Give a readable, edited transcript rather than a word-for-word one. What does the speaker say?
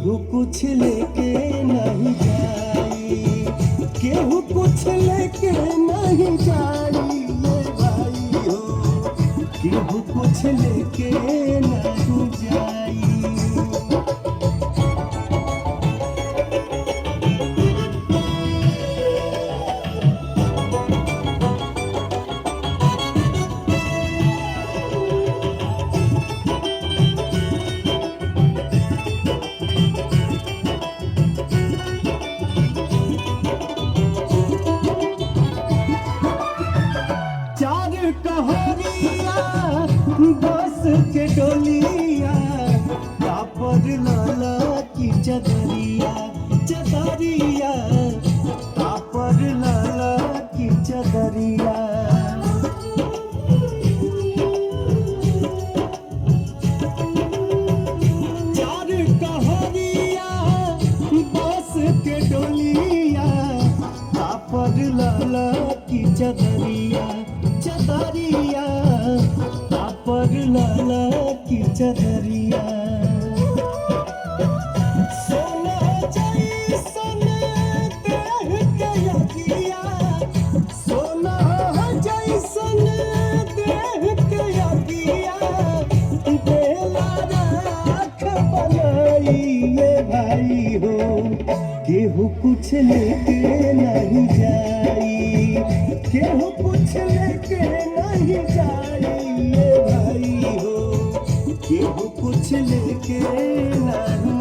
केहू कुछ लेके नहीं जाई, केहू कुछ लेके नहीं जाई ये भाई हो, केहू कुछ लेके नहीं जाई। चार कहरिया बस के डोलिया, कापर लाला की चदरिया, चदरिया कापर लाला की चदरिया। चार कहरिया बस के डोलिया, कापर लाला की चदरिया, चदरिया कापर लाला की चदरिया। सोना जैसन देह के यगिया, सोना जैसन देह के यगिया, बेला राख बनाई ये भाई हो, केहू कुछ लेके नहीं जाई, केहू कुछ लेके नहीं जाई ये भाई हो, केहू कुछ लेके नहीं